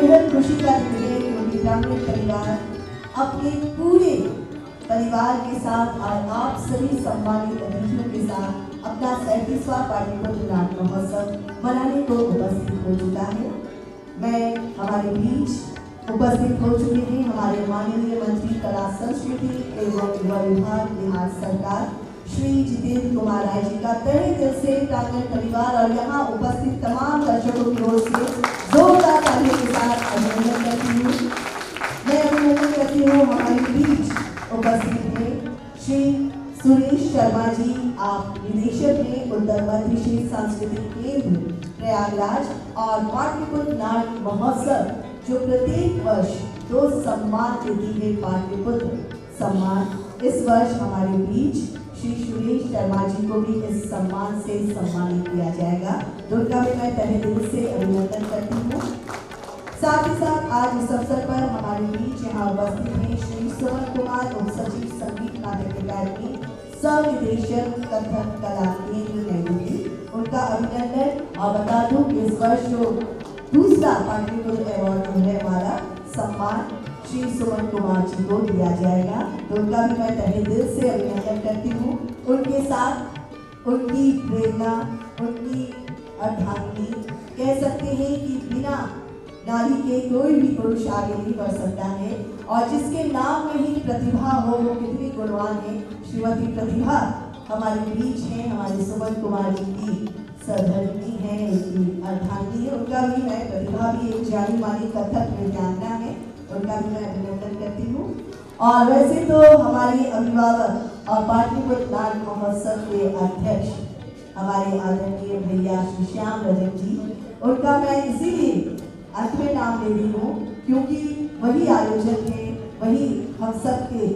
बेहद खुशी का दिन है क्योंकि ग्रामीण परिवार अपने पूरे परिवार के साथ और आप सभी सम्मानित अतिथियों के साथ अपना 37वां पाटलिपुत्र नाट्य महोत्सव मनाने को उपस्थित हो चुका है। मैं हमारे बीच उपस्थित हो चुके हैं हमारे माननीय मंत्री कला संस्कृति एवं युवा विभाग बिहार सरकार श्री जितेंद्र कुमार राय जी का तहे दिल से प्रांगण परिवार और यहाँ उपस्थित तमाम दर्शकों की ओर से जोरदार तालियों के साथ अभिनंदन करती हूँ। मैं अभिनंदन करती हूँ हमारे बीच उपस्थित हैं श्री सुरेश शर्मा जी, आप निदेशक हैं उत्तर मध्य क्षेत्र सांस्कृतिक केंद्र प्रयागराज और पाटलिपुत्र नाट्य महोत्सव जो प्रत्येक वर्ष 2 सम्मान देती है पाटलिपुत्र सम्मान। इस वर्ष हमारे बीच श्री सुरेश शर्मा जी को भी इस सम्मान से सम्मानित किया जाएगा। दुर्गा में मैं तहे दिल से अभिनंदन करती हूँ। साथ ही साथ आज इस अवसर पर हमारे बीच यहाँ उपस्थित हैं श्री सुमन कुमार, उप सचिव संगीत नाटक अकादमी, सह निदेशक कथक कला केंद्र नई दिल्ली। उनका अभिनंदन और बता दूं कि इस वर्ष जो दूसरा पाटलिपुत्र अवार्ड जो है हमारा सम्मान श्री सुमन कुमार जी को दिया जाएगा। तो उनका भी मैं तहे दिल से अभिनंदन करती हूँ। उनके साथ उनकी प्रेरणा, उनकी अर्धांगिनी, कह सकते हैं कि बिना नारी के कोई भी पुरुष आगे नहीं बढ़ सकता है और जिसके नाम में ही प्रतिभा हो वो कितनी गुणवान है। श्रीमती प्रतिभा हमारे बीच हैं, हमारे सुमन कुमार जी की सहधर्मिणी है, उनकी अर्धांगिनी है। उनका भी मैं, प्रतिभा भी एक जानी मानी कथक नृत्यांगना है, उनका भी मैं अभिनंदन करती हूँ। और वैसे तो हमारे अभिभावक और पाटलिपुत्र नाट्य महोत्सव के अध्यक्ष हमारे आदरणीय भैया श्री श्याम रजक जी, उनका मैं इसीलिए अंत में नाम ले रही हूँ क्योंकि वही आयोजक है, वही हम सब के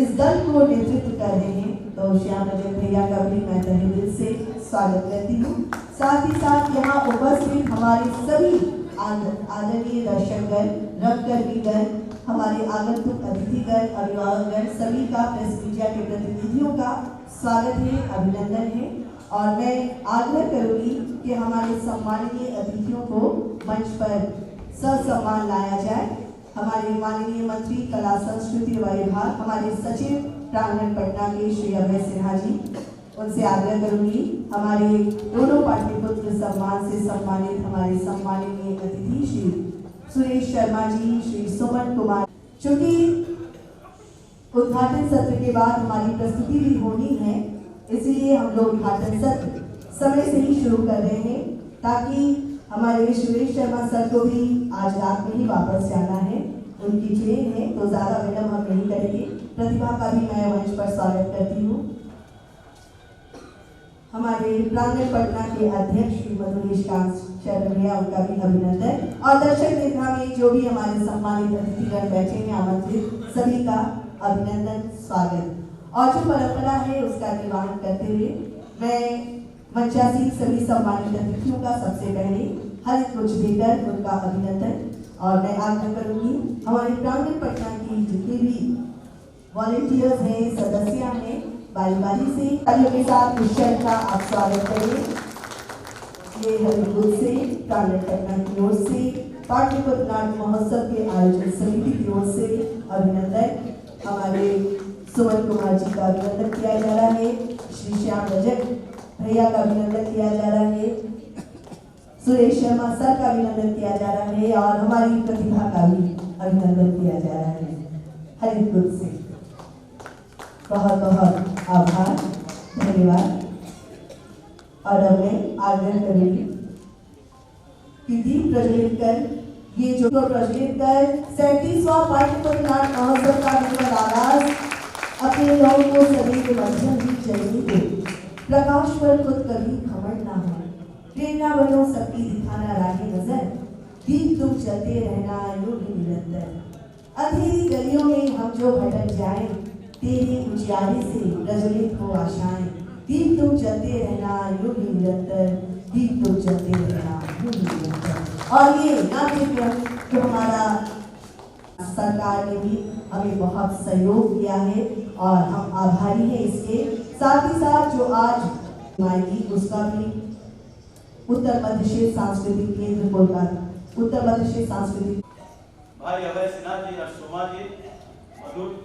इस दल को नेतृत्व कर रहे हैं। तो श्याम रजक भैया का भी मैं तहे दिल से स्वागत करती हूँ। साथ ही साथ यहाँ उपस्थित हमारे सभी आदरणीय दर्शकगण, रंगकर्मीगण, हमारे आगंतुक अतिथिगण, अभिभावकगण, सभी का प्रेस मीडिया के प्रतिनिधियों का स्वागत है, अभिनंदन है। और मैं आग्रह करूंगी कि हमारे सम्माननीय अतिथियों को मंच पर ससम्मान लाया जाए। हमारे माननीय मंत्री कला संस्कृति विभाग, हमारे सचिव प्रांगण पटना के श्री अभय सिन्हा जी, उनसे आग्रह करूंगी हमारे दोनों पाटलिपुत्र सम्मान से सम्मानित हमारे सम्माननीय अतिथि श्री सुरेश शर्मा जी, श्री सुमन कुमार, चूंकि उद्घाटन सत्र के बाद हमारी प्रस्तुति भी होनी है, इसीलिए हम लोग उद्घाटन सत्र समय से ही शुरू कर रहे हैं ताकि हमारे सुरेश शर्मा सर को भी आज रात में ही वापस जाना है, उनकी ट्रेन है, तो ज़्यादा विलंब हम नहीं करेंगे। प्रतिभा का भी मैं मंच पर स्वागत करती हूँ। हमारे प्रांगण पटना के अध्यक्ष श्री मधुरेश कांत शरण भैया, उनका भी अभिनंदन। और दर्शक देखा में जो भी हमारे सम्मानित अतिथिगण बैठे हैं आमंत्रित, सभी का अभिनंदन, स्वागत। और जो परंपरा है उसका निर्वहन करते हुए मैं मंचासीन सभी सम्मानित अतिथियों का सबसे पहले हरित कुछ देकर उनका अभिनंदन। और मैं आग्रह करूंगी हमारे प्रांगण पटना की जितने भी वॉलेंटियर्स हैं, सदस्य हैं, बारी बारी से तालियों के साथ निश्चय का आप स्वागत करें। ये हरिपुर से, प्रांगण पटना की ओर से, पाटलिपुत्र नाट्य महोत्सव के आयोजन समिति की ओर से अभिनंदन। हमारे सुमन कुमार जी का अभिनंदन किया जा रहा है, श्री श्याम रजक भैया का अभिनंदन किया जा रहा है, सुरेश शर्मा सर का अभिनंदन किया जा रहा है और हमारी प्रतिभा का भी अभिनंदन किया जा रहा है हरिपुर से। बहुत बहुत आभार, धन्यवाद। और अब मैं आग्रह करूंगी कि दीप प्रज्वलित कर ये जो प्रज्वलित कर 37वां पाटलिपुत्र नाट्य महोत्सव का बिल्कुल आगाज अपने लोगों को सभी के मध्यम भी चलने दे। प्रकाश पर खुद कभी घमंड ना हो, प्रेरणा बनो सबकी दिखाना राहे नजर, दीप तुम चलते रहना यूं ही निरंतर। अंधेरी गलियों में हम जो भटक जाएं, तेरी उजियारे से प्रज्वलित हो आशाएं, दीप तुम चलते रहना यूं ही निरंतर, दीप तुम चलते रहना यूं ही निरंतर। और ये नाट्यक्रम जो हमारा सरकार ने भी हमें बहुत सहयोग किया है और हम आभारी हैं इसके। साथ ही साथ जो आज आएगी उसका भी उत्तर मध्य क्षेत्र सांस्कृतिक केंद्र उत्तर मध्य क्षेत्र सांस्कृतिक भाई अभय सिन्हा जी और सोमा जी,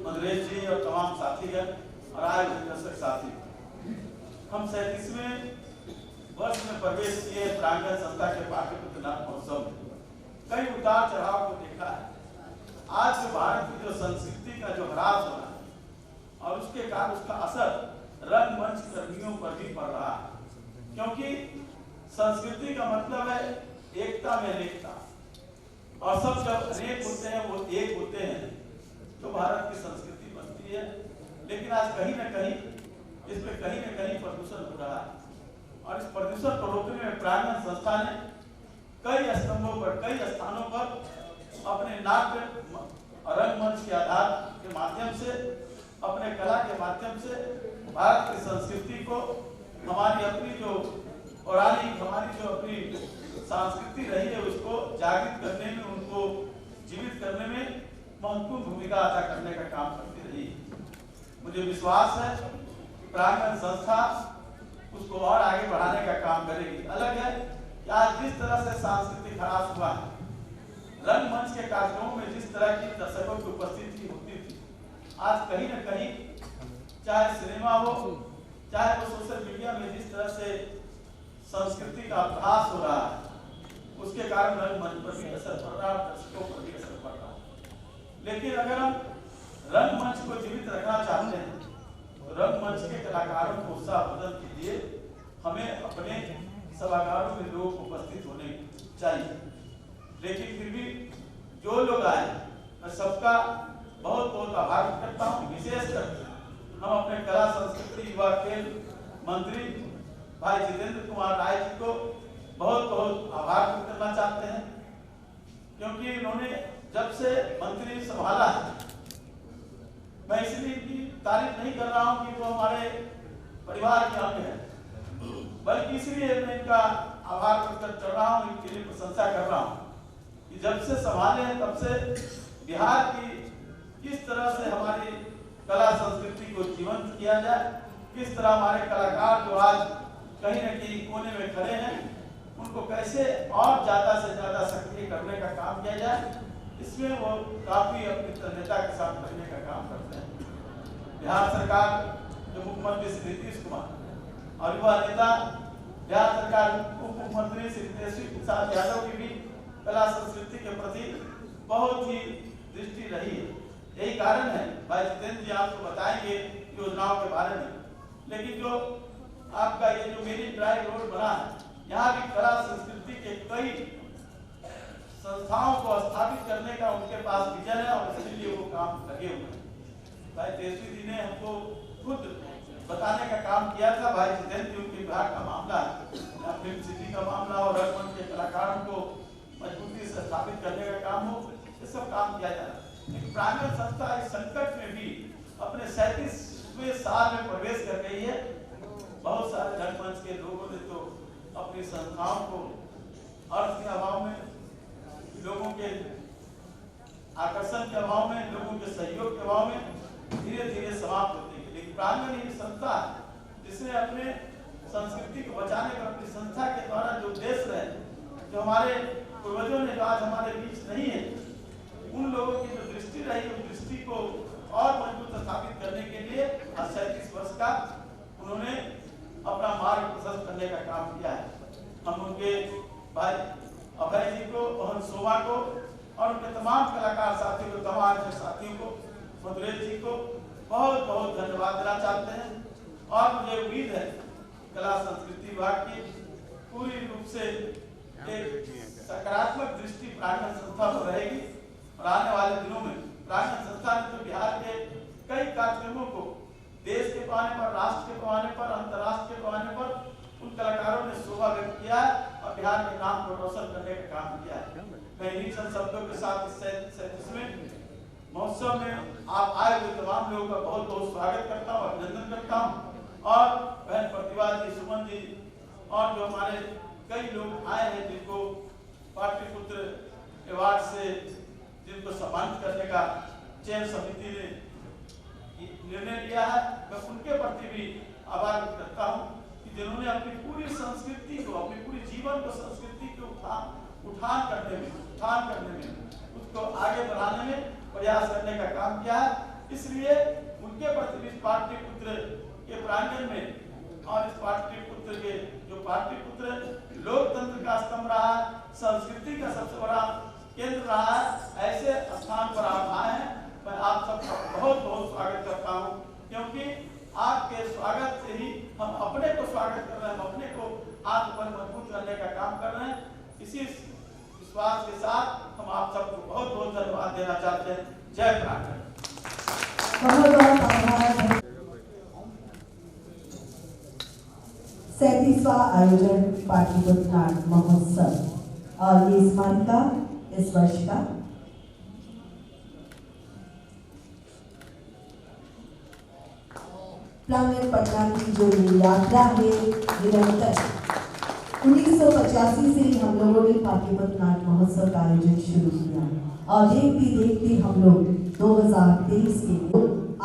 मधुरेश जी और तमाम साथीगण और आए हुए दर्शक साथी, हम 37वें वर्ष में प्रवेश किए प्रांगण संस्था के पाटलिपुत्र नाट्य महोत्सव में। कई उतार चढ़ाव को देखा है। आज जो भारत की जो संस्कृति का जो ह्रास हो रहा है और उसके कारण उसका असर रंगमंच कर्मियों पर भी पड़ रहा है, क्योंकि संस्कृति का मतलब है एकता में अनेकता, और सब जब अनेक होते हैं वो एक होते हैं तो भारत की संस्कृति बनती है। लेकिन आज कहीं न कहीं इसमें कहीं न कहीं प्रदूषण हो रहा है, और इस प्रदूषण को रोकने में प्रांगण संस्था ने कई स्तंभों पर, कई स्थानों पर अपने नाट्य और रंगमंच के आधार के माध्यम से, अपने कला के माध्यम से भारत की संस्कृति को, हमारी अपनी जो पौराणिक, हमारी जो अपनी संस्कृति रही है उसको जागृत करने में, उनको जीवित करने में महत्वपूर्ण भूमिका अदा करने का काम करती रही। मुझे विश्वास है प्रांगण संस्था उसको और आगे बढ़ाने का काम करेगी। अलग है कि आज जिस तरह से सांस्कृतिक ह्रास हुआ है, रंगमंच के कार्यक्रमों में जिस तरह की दर्शकों की उपस्थिति होती थी, आज कहीं न कहीं चाहे सिनेमा हो, चाहे वो सोशल मीडिया में जिस तरह से संस्कृति का अभ्यास हो रहा है, उसके कारण रंगमंच पर भी असर पड़ रहा है, दर्शकों पर भी असर पड़ रहा है। लेकिन अगर हम रंगमंच को जीवित रखना चाहते हैं तो रंगमंच के कलाकारों को उत्साहवर्धन के लिए हमें अपने सभागारों में लोग उपस्थित होने चाहिए। लेकिन फिर भी जो लोग आए, मैं सबका बहुत बहुत आभार करता हूँ। विशेषकर हम अपने कला संस्कृति युवा खेल मंत्री भाई जितेंद्र कुमार राय जी को बहुत बहुत आभार व्यक्त करना चाहते हैं, क्योंकि इन्होंने जब से मंत्री संभाला है, मैं इसलिए इनकी तारीफ नहीं कर रहा हूं कि वो हमारे परिवार के अंग हैं, बल्कि इसलिए मैं इनका आभार व्यक्त कर रहा हूं, इनके लिए प्रशंसा कर रहा हूं कि जब से संभाले हैं तब से बिहार की किस तरह से हमारी कला संस्कृति को जीवंत किया जाए, किस तरह हमारे कलाकार जो आज कहीं न कहीं कोने में खड़े हैं उनको कैसे और ज्यादा से ज्यादा सक्रिय करने का काम किया जाए, इसमें वो काफी अपनी तन्मयता के साथ करने का काम करते हैं। बिहार सरकार जो मुख्यमंत्री श्री नीतीश कुमार और युवा नेता बिहार सरकार उप मुख्यमंत्री श्री तेजस्वी प्रसाद यादव की भी कला संस्कृति के प्रति बहुत ही दृष्टि रही है। यही कारण है, भाई जितेंद्र जी आपको बताएंगे योजनाओं के बारे में, लेकिन जो आपका ये जो मेरी ड्राइव रोड बना है, यहाँ भी कला संस्कृति के कई संस्थाओं को स्थापित करने का उनके पास विजन है और इसलिए वो काम लगे हुए हैं। भाई तेजस्वी जी ने हमको खुद बताने का काम किया था, भाई जितेंद्र जी उनके विभाग का मामला है, फिल्म सिटी का मामला और रंगमंच के कलाकारों को मजबूती से स्थापित करने का काम हो, ये सब काम किया जा रहा है। लेकिन प्रांगण संस्था इस संकट में भी अपने 37वें साल में प्रवेश कर गई है। बहुत सारे रंगमंच के लोगों ने तो अपनी संस्थाओं को अर्थ के अभाव में, लोगों के आकर्षण के अभाव में, लोगों के सहयोग के अभाव में धीरे धीरे समाप्त होती है। लेकिन प्रांगण ही संस्था जिसने अपने संस्कृति को बचाने का, अपनी संस्था के द्वारा जो उद्देश्य रहे, जो हमारे पूर्वजों ने जो आज हमारे बीच नहीं है, उन लोगों की जो दृष्टि रही, उस दृष्टि को और मजबूत स्थापित करने के लिए आज 37 वर्ष का उन्होंने अपना मार्ग प्रशस्त करने का काम किया है। हम उनके भाई अभय जी को, मोहन सोमा को और उनके तमाम कलाकार साथियों को, तमाम साथियों को, मधुरेश जी को बहुत बहुत धन्यवाद देना चाहते हैं। और मुझे उम्मीद है कला संस्कृति विभाग की पूरी रूप से एक सकारात्मक दृष्टि प्रांगण संस्था पर रहेगी और आने वाले दिनों में प्रांगण संस्था ने तो बिहार के कई कार्यक्रमों को देश के पैमाने पर, राष्ट्र के पैमाने पर, अंतर्राष्ट्रीय के पैमाने पर उन कलाकारों ने शोभा व्यक्त किया है और बिहार के नाम को रोशन करने का काम किया है। मैं इन्हीं चंद शब्दों के साथ इस 37वें महोत्सव में आप आए हुए तमाम लोगों का बहुत बहुत स्वागत करता हूँ, अभिनंदन करता हूँ। और बहन प्रतिभा जी, सुमन जी और जो हमारे कई लोग आए हैं जिनको पाटलिपुत्र अवार्ड से जिनको सम्मानित करने का चयन समिति ने निर्णय लिया है, मैं उनके प्रति भी आभार व्यक्त करता हूँ कि जिन्होंने अपनी पूरी संस्कृति को, अपनी पूरी जीवन को संस्कृति के उत्थान करने में उसको आगे बढ़ाने में प्रयास करने का काम किया है। इसलिए उनके प्रति इस पाटलिपुत्र के प्रांगण में और इस पाटलिपुत्र के जो पाटलिपुत्र लोकतंत्र का स्तंभ रहा है, संस्कृति का सबसे बड़ा केंद्र रहा है, ऐसे स्थान पर आप आए हैं। मैं आप सबका बहुत बहुत स्वागत करता हूं, क्योंकि आपके स्वागत से ही हम अपने को स्वागत कर रहे हैं, हम अपने को आत्मबल मजबूत करने का काम कर रहे हैं। इसी विश्वास के साथ हम आप सबको बहुत बहुत धन्यवाद देना चाहते हैं। जय प्रांगण। बहुत बहुत आभार। 37वां आयोजन पाटलिपुत्र नाट्य महोत्सव और ये स्मारिका इस वर्ष का प्रांगण पटना की जो यात्रा है निरंतर 1985 से ही हम लोगों ने पाटलिपुत्र नाट्य महोत्सव का आयोजन शुरू किया और देखते देखते हम लोग 2023 के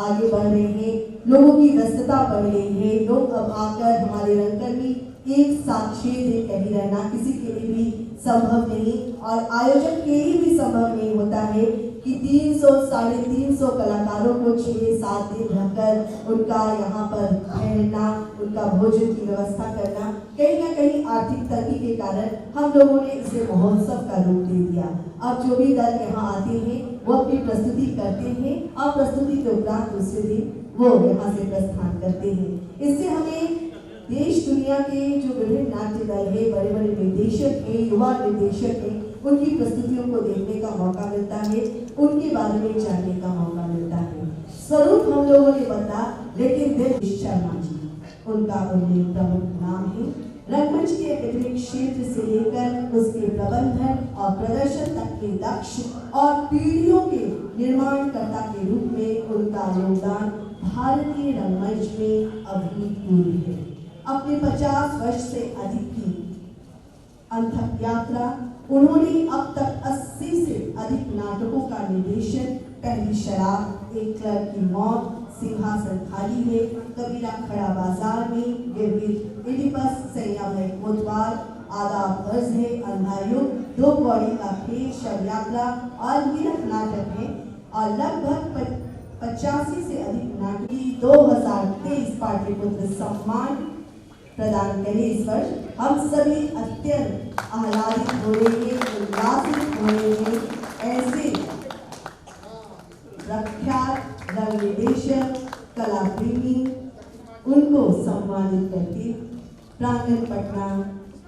आगे बढ़ रहे हैं। लोगों की व्यस्तता बढ़ रही है। लोग अब आकर हमारे रंगकर में एक साथ 6 दिन कहीं रहना किसी के लिए भी संभव नहीं और आयोजन के लिए भी संभव नहीं होता है कि 300-350 कलाकारों को 6-7 दिन रहकर उनका यहाँ पर ठहरना, उनका भोजन की व्यवस्था करना, कहीं ना कहीं आर्थिक तंगी के कारण हम लोगों ने इसे महोत्सव का रूप दे दिया। अब जो भी दल यहाँ आते हैं वो अपनी प्रस्तुति करते हैं और प्रस्तुति के उपरांत दूसरे दिन वो यहाँ से प्रस्थान करते हैं। इससे हमें देश दुनिया के जो विभिन्न नाट्य दल है, बड़े बड़े निर्देशक हैं, युवा निर्देशक हैं, उनकी प्रस्तुतियों को देखने का मौका मिलता है, उनके बारे में जानने का मौका मिलता है। स्वरूप हम लोगों ने बदला, लेकिन दिल शर्मा जी उनका उल्लेख प्रमुख नाम है। रंगमंच के एकेडमिक क्षेत्र से लेकर उसके प्रबंधन और प्रदर्शन तक के दक्ष और पीढ़ियों के निर्माणकर्ता के रूप में उनका योगदान भारतीय रंगमंच में अभूतपूर्व है। अपने 50 वर्ष से अधिक की अनथक यात्रा उन्होंने अब तक 80 से अधिक नाटकों का निर्देशन, पहली शराब, एक क्लर्क की मौत, सिंहासन खाली है, कबीरा खड़ा बाजार में, गिरगिट, इडिपस, सैया है कोतवाल, आदाब अर्ज है, अंधायुग, 2 कौड़ी का खेल, शव यात्रा और गिरफ नाटक है और लगभग 85 से अधिक नाटकी 2023 पाटलिपुत्र सम्मान प्रदान करें। इस वर्ष हम सभी अत्यंत आह्लादित हो रहे हैं, उल्लासित हो रहे हैं। ऐसे प्रख्यात रंग निर्देशक, कला प्रेमी, उनको सम्मानित करके प्रांगण पटना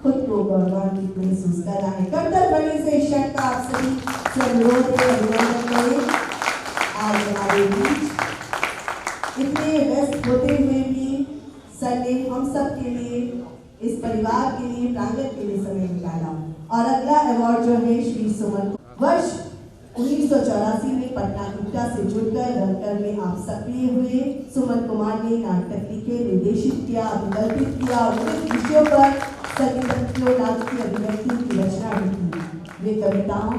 खुद को गौरवान्वित महसूस कर रहा है। करतल बड़े से क्षण का आप सभी से अनुरोध है, अभिनंदन करें। आज हमारे बीच इतने व्यस्त होते हुए भी सर ने हम सब के लिए, इस परिवार के लिए, प्रांगण के लिए समय निकाला। और अगला अवार्ड जो है श्री सुमन, वर्ष 1984 में पटना ईटा से जुड़कर रंगकर में आप सक्रिय हुए। सुमन कुमार ने नाटक लिखे, निर्देशित किया, अभिकल्पित किया और विभिन्न विषयों पर संगीतज्ञों नाटक की अभिव्यक्ति की रचना भी की। वे कविताओं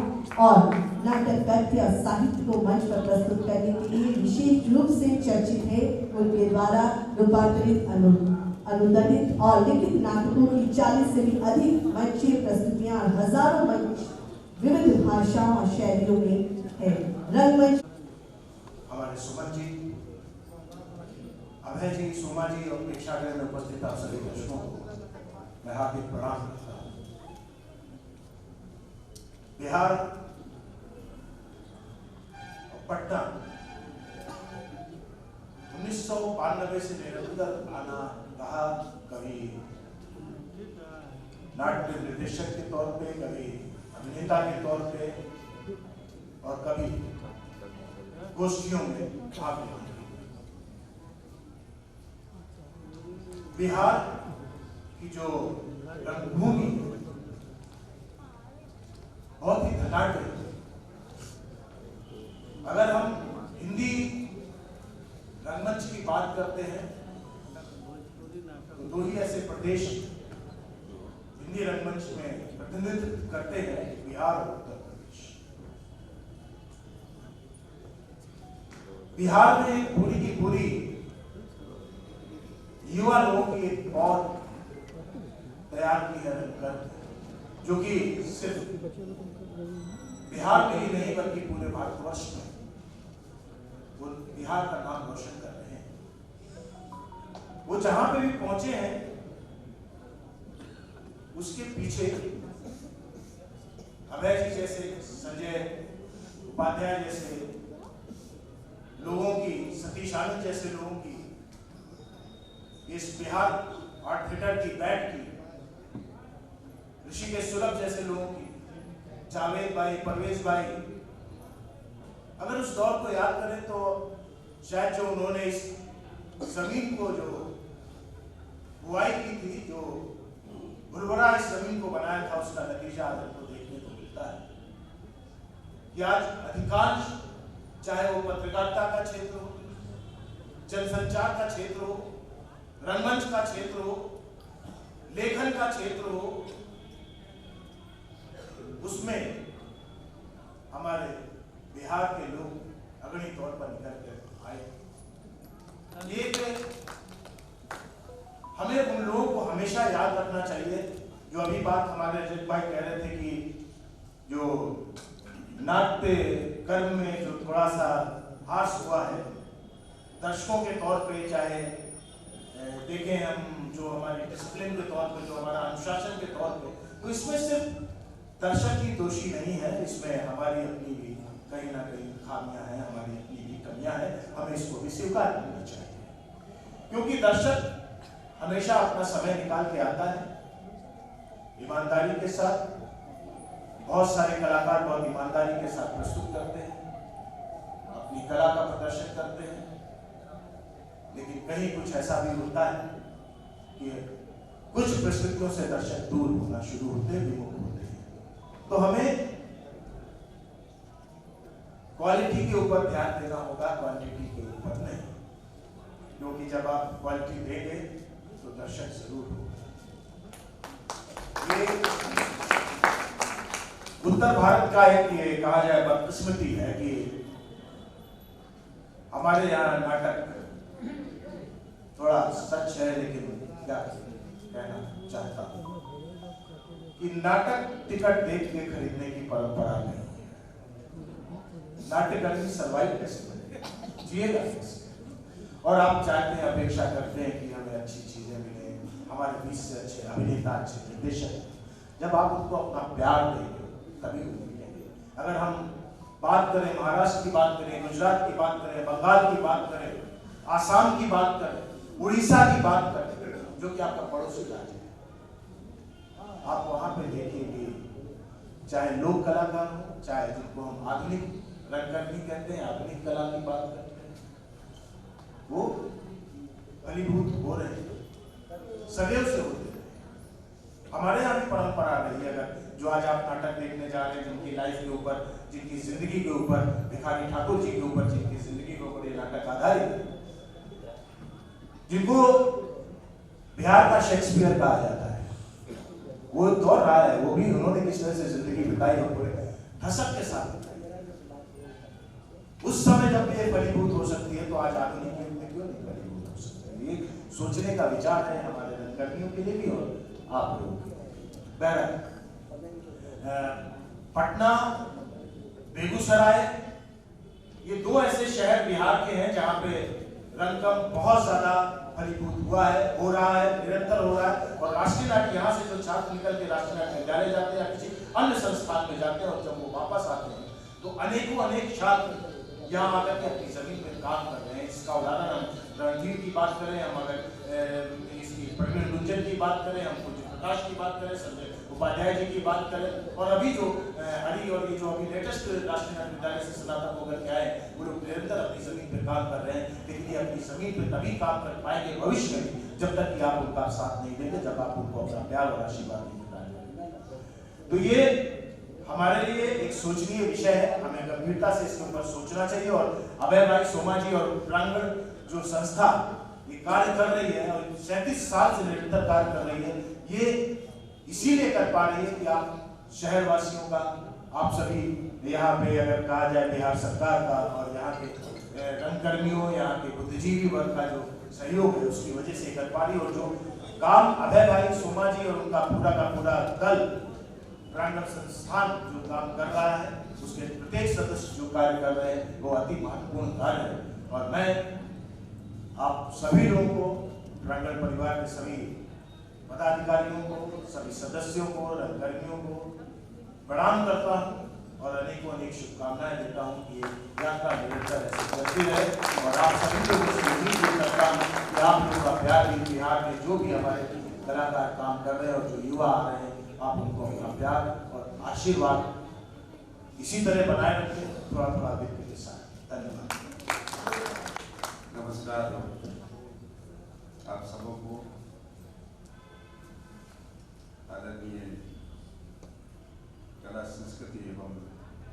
और नाटक गद्य और साहित्य को मंच पर प्रस्तुत करने के लिए विशेष रूप से चर्चित है। उनके द्वारा रूपांतरित, अनुवादित और लिखित नाटकों की 40 से भी अधिक मंचीय प्रस्तुतियां और हजारों मंच विविध भाषाओं और शैलियों में है। रंगमंच हमारे सुमन जी, अभय जी, सोमा जी और प्रेक्षागृह में उपस्थित आप सभी दर्शकों को मैं हार्दिक प्रणाम करता हूँ। बिहार पटना 1992 से निरंतर आना रहा, कभी नाट्य निर्देशक के तौर पे, कभी अभिनेता के तौर पे और कभी गोष्ठियों में भाग लेना। बिहार की जो रंगभूमि बहुत ही धनाढ्य है। अगर हम हिंदी रंगमंच की बात करते हैं तो 2 ही ऐसे प्रदेश हिंदी रंगमंच में प्रतिनिधित्व करते हैं, बिहार और उत्तर प्रदेश। बिहार में पूरी की पूरी युवा लोगों की एक बहुत तैयार की है रंगकर, जो कि सिर्फ बिहार में ही नहीं बल्कि पूरे भारतवर्ष में वो बिहार का नाम रोशन कर रहे हैं। वो जहां पे भी पहुंचे हैं उसके पीछे अभय जी जैसे, संजय उपाध्याय जैसे लोगों की, सतीश आनंद जैसे लोगों की, इस बिहार आर्ट थिएटर की बैठ की, ऋषिकेश सुलभ जैसे लोगों की, जावेद भाई, परवेज भाई, अगर उस दौर को याद करें तो शायद जो उन्होंने इस जमीन को जो बुआई की थी, जो उर्वरा इस जमीन को बनाया था, उसका नतीजा आज हमको देखने को मिलता है कि आज अधिकांश, चाहे वो पत्रकारिता का क्षेत्र हो, जनसंचार का क्षेत्र हो, रंगमंच का क्षेत्र हो, लेखन का क्षेत्र हो, उसमें हमारे बिहार के लोग अग्रणी तौर पर निकल कर आए। ये हमें उन लोगों को हमेशा याद रखना चाहिए। जो अभी बात हमारे अजय भाई कह रहे थे कि जो नाट्य कर्म में जो थोड़ा सा हास हुआ है दर्शकों के तौर पे, चाहे देखें हम जो हमारे डिसिप्लिन के तौर पे, जो हमारा अनुशासन के तौर पे, तो इसमें सिर्फ दर्शक ही दोषी नहीं है, इसमें हमारी अपनी भी कहीं ना कहीं खामियां हैं, हमारी अपनी भी कमियां हैं। हमें इसको भी स्वीकार करना चाहिए, क्योंकि दर्शक हमेशा अपना समय निकाल के आता है ईमानदारी के साथ। बहुत सारे कलाकार बहुत ईमानदारी के साथ प्रस्तुत करते हैं, अपनी कला का प्रदर्शन करते हैं, लेकिन कहीं कुछ ऐसा भी होता है कि कुछ प्रस्तुतियों से दर्शक दूर होना शुरू होते, विमुख होते हैं। तो हमें क्वालिटी के ऊपर ध्यान देना होगा, क्वांटिटी के ऊपर नहीं, क्योंकि जब आप क्वालिटी देंगे तो दर्शक जरूर होगा। ये उत्तर भारत का एक, ये कहा जाए बदकिस्मती है कि हमारे यहाँ नाटक थोड़ा सच है, लेकिन क्या कहना चाहता हूं कि नाटक टिकट देख के खरीदने की परंपरा नहीं है। नाट्यकर्मी सर्वाइव कैसे करेगा, जिएगा कैसे? और आप चाहते हैं, अपेक्षा करते हैं कि हमें अच्छी चीजें मिले, हमारे बीच से अच्छे अभिनेता, अच्छे निर्देशक। जब आप उनको अपना प्यार देंगे तभी वो मिलेंगे। अगर हम बात करें, महाराष्ट्र की बात करें, गुजरात की बात करें, बंगाल की बात करें, आसाम की बात करें, उड़ीसा की बात करें, जो कि आपका पड़ोसी राज्य है, आप वहां पे देखिए कि चाहे लोक कलाकार हो, चाहे जिनको हम आधुनिक रंगकर्मी कहते हैं, आधुनिक कला की बात करते हैं, वो फलीभूत हो रहे हैं, सदैव से होते हैं। हमारे यहाँ भी परंपरा रही है। अगर जो आज आप नाटक देखने जा रहे हैं, जिनकी लाइफ के ऊपर, जिनकी जिंदगी के ऊपर, भिखारी ठाकुर जी के ऊपर, जिनकी जिंदगी के ऊपर ये नाटक आधारित है, जिनको बिहार का शेक्सपियर कहा जाता है, वो दौर रहा है, वो भी उन्होंने किस तरह से जिंदगी बिताई और पूरे धसक के साथ बिताई। उस समय जब ये फलीभूत हो सकती है, तो आज आधुनिक युग में क्यों नहीं फलीभूत हो सकती है? ये सोचने का विचार है हमारे रंगकर्मियों के लिए भी और आप लोगों के लिए। बहरहाल पटना, बेगूसराय, ये दो ऐसे शहर बिहार के हैं जहाँ पे रंगकर्म बहुत ज्यादा फलीभूत हुआ है, हो रहा है, निरंतर हो रहा है। और राष्ट्रीय नाट्य, यहाँ से जो छात्र निकल के राष्ट्रीय नाट्य विद्यालय जाते हैं या किसी अन्य संस्थान में जाते हैं, और जब वो वापस आते हैं तो अनेकों अनेक छात्र यहाँ आकर के अपनी जमीन में काम कर रहे हैं। इसका उदाहरण हम रणधीर की बात करें, हम अगर इसकी प्रवीण गुंजन की बात करें, हम कुछ प्रकाश की बात करें, संजय उपाध्याय जी की बात करें, और अभी जो हरी और ये जो अभी लेटेस्ट राष्ट्रीय नाट्य विद्यालय से स्नातक होकर के आए, वो लोग निरंतर अपनी जमीन पे काम कर रहे हैं। लेकिन ये अपनी जमीन पे तभी काम कर पाएंगे भविष्य में, जब तक कि आप उनका साथ नहीं देंगे, जब आप उनको अपना प्यार और आशीर्वाद नहीं देंगे। तो ये हमारे लिए एक सोचनीय विषय है, हमें गंभीरता से इसके ऊपर सोचना चाहिए। और अभय भाई, सोमा जी और प्रांगण जो संस्था ये कार्य कर रही है, और 37 साल से निरंतर कार्य कर रही है, ये इसीलिए कर पा रही है कि आप शहरवासियों का, आप सभी यहाँ पे अगर कहा जाए बिहार सरकार का और यहाँ के रंगकर्मियों, यहाँ के बुद्धिजीवी वर्ग का जो सहयोग है, उसकी वजह से कर पा रही। और जो काम अभय भाई, सोमा जी और उनका पूरा का पूरा दल रंगल संस्थान जो काम कर रहा है, उसके प्रत्येक सदस्य जो कार्य कर रहे हैं वो अति महत्वपूर्ण कार्य है। और मैं आप सभी लोगों को, रंगल परिवार के सभी पदाधिकारियों को, सभी सदस्यों को, रंगकर्मियों को प्रणाम करता हूँ और अनेकों अनेक शुभकामनाएं देता हूँ कि ये यात्रा निरंतर ऐसे चलती रहे। और आप सभी लोगों से उम्मीद करता हूँ कि आप लोगों का प्यार भी, बिहार में जो भी हमारे कलाकार काम कर रहे हैं और जो युवा आ रहे हैं, आप उनको अपना प्यार और आशीर्वाद इसी तरह बनाए रखें, थोड़ा थोड़ा वित्त के साथ। धन्यवाद। नमस्कार आप सबों को। आदरणीय कला संस्कृति एवं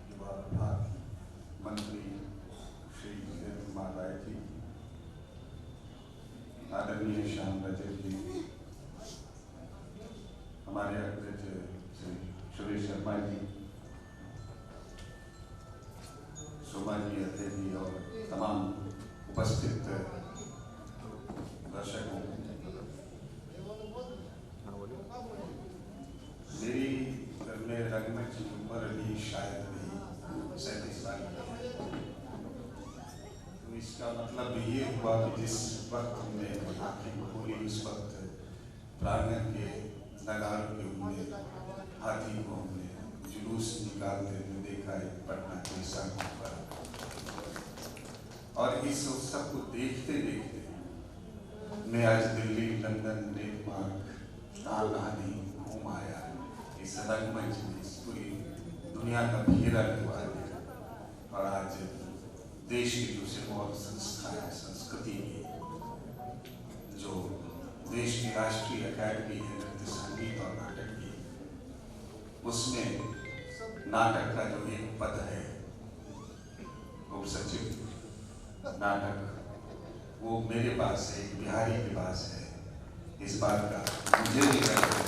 युवा विभाग मंत्री श्री वीरेंद्र कुमार राय जी, आदरणीय श्याम रजक जी, हमारे अग्रज श्री सुरेश शर्मा जी, शोभा जी, अजय जी और तमाम उपस्थित दर्शकों, मेरी घर में रंगमंच की उम्र अभी शायद नहीं 37 साल की है। तो इसका मतलब ये हुआ कि जिस वक्त हमने आंखें खोली उस वक्त प्रांगण के नगारों के उनमें हाथी को हमने जुलूस निकालते हुए देखा है पटना के सड़कों पर। और इस उत्सव को देखते देखते मैं आज दिल्ली, लंदन, डेनमार्क आदि घूम आया। इस रंगमंच में इस पूरी दुनिया का फेरा लगवा दिया और आज देश की जो सिर्फ संस्थाएं, संस्कृति की जो देश की राष्ट्रीय अकादमी है नृत्य, संगीत और नाटक की, उसमें नाटक का जो एक पद है उप सचिव नाटक, वो मेरे पास है, एक बिहारी के पास है। इस बात का मुझे भी गर्व है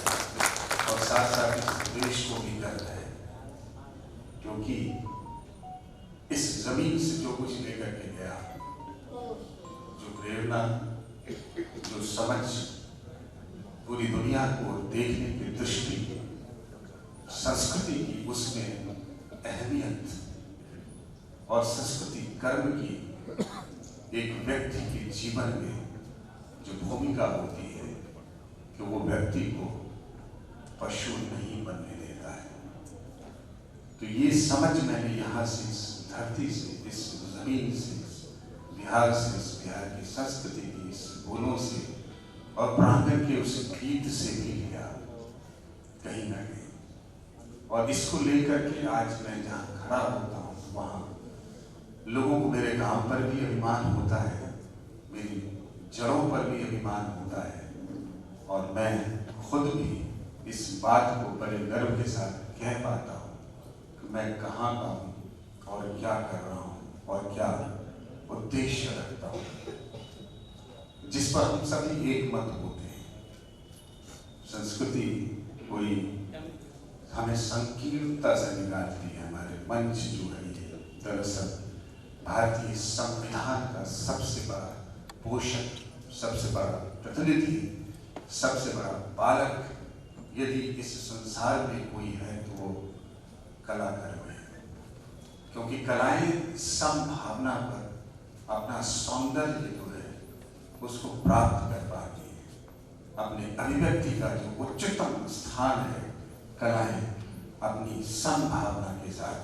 और साथ साथ इस देश को भी गर्व है, क्योंकि इस जमीन से जो कुछ लेकर के गया, जो प्रेरणा, जो समझ, पूरी दुनिया को देखने की दृष्टि, संस्कृति की उसमें अहमियत और संस्कृति कर्म की एक व्यक्ति के जीवन में जो भूमिका होती है कि वो व्यक्ति को पशु नहीं बनने देता है। तो ये समझ मैंने यहाँ से, इस धरती से, इस जमीन से, इस बिहार से, इस बिहार की संस्कृति की इस बोलों से और प्रांगण के उस गीत से भी लिया कहीं ना कहीं। और इसको लेकर के आज मैं जहाँ खड़ा होता हूँ वहाँ लोगों को मेरे गांव पर भी अभिमान होता है, मेरी जड़ों पर भी अभिमान होता है और मैं खुद भी इस बात को बड़े गर्व के साथ कह पाता हूँ कि मैं कहाँ का हूँ और क्या कर रहा हूँ और क्या उद्देश्य रखता हूँ, जिस पर हम सभी एक मत होते हैं। संस्कृति कोई हमें संकीर्णता से निकालती है। हमारे मंच जो है ये दरअसल भारतीय संविधान का सबसे बड़ा पोषक, सबसे बड़ा प्रतिनिधि, सबसे बड़ा बालक यदि इस संसार में कोई है तो वो कलाकार है, क्योंकि कलाएं संभावना पर अपना सौंदर्य जो है उसको प्राप्त कर पाती है। अपने अभिव्यक्ति का जो उच्चतम स्थान है, कलाएं अपनी संभावना के साथ,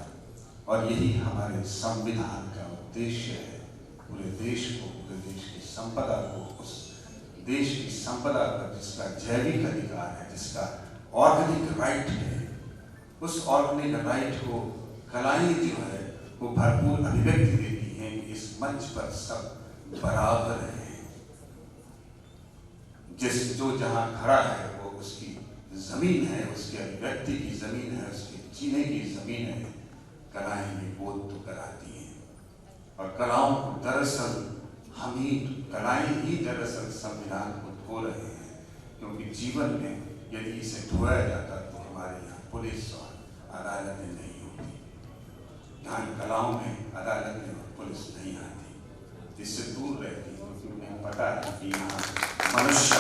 और यही हमारे संविधान का उद्देश्य है। पूरे देश को, पूरे देश की संपदा को, उस देश की संपदा पर जिसका जैविक अधिकार है, जिसका ऑर्गेनिक राइट है, उस ऑर्गेनिक राइट को कलाएं जो है वो भरपूर अभिव्यक्ति देती हैं कि इस मंच पर सब बराबर हैं। जिस जो जहाँ खड़ा है वो उसकी जमीन है, उसकी अभिव्यक्ति की जमीन है, उसके जीने की जमीन है। कलाएं भी बोध तो कराती हैं और कलाओं को दरअसल हम ही, कलाएं ही दरअसल संविधान को धो रहे हैं, क्योंकि जीवन में यदि इसे धोया जाता तो हमारे यहाँ पुलिस और अदालतें नहीं होती। यहाँ कलाओं में अदालतें और पुलिस नहीं आती, इससे दूर रहती, क्योंकि उन्हें पता है कि यहाँ मनुष्य,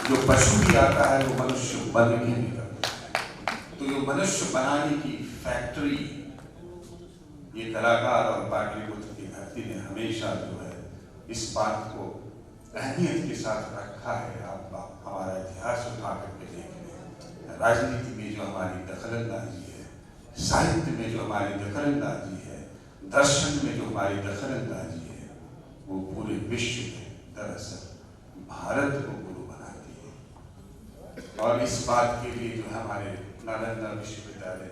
जो पशु भी आता है वो मनुष्य बन के भी करता है। मनुष्य बनाने की फैक्ट्री, ये कलाकार और पाटलिपुत्र की धरती ने हमेशा जो है इस बात को अहमियत के साथ रखा है। आप हमारा इतिहास उठा करके देख लें, राजनीति में जो हमारी दखलंदाजी है, साहित्य में जो हमारी दखलंदाजी है, दर्शन में जो हमारी दखलंदाजी है, वो पूरे विश्व में दरअसल भारत को गुरु बनाती है। और इस बात के लिए जो हमारे नालंदा विश्वविद्यालय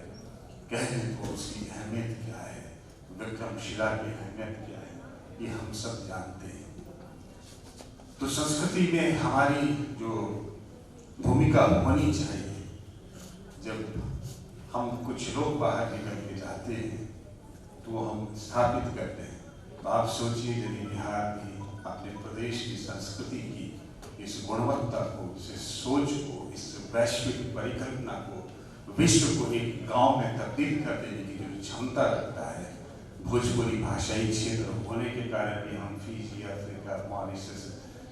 कहने तो उसकी अहमियत क्या है, विक्रमशिला की अहमियत क्या है, ये हम सब जानते हैं। तो संस्कृति में हमारी जो भूमिका होनी चाहिए, जब हम कुछ लोग बाहर निकल के जाते हैं तो हम स्थापित करते हैं। तो आप सोचिए यदि बिहार भी अपने प्रदेश की संस्कृति की इस गुणवत्ता को, इस सोच को, इस वैश्विक परिकल्पना को, विश्व को एक गांव में तब्दील कर देने की जो क्षमता रखता है, भोजपुरी भाषाई क्षेत्र होने के कारण भी हम फिजी, अफ्रीका, मॉरिशस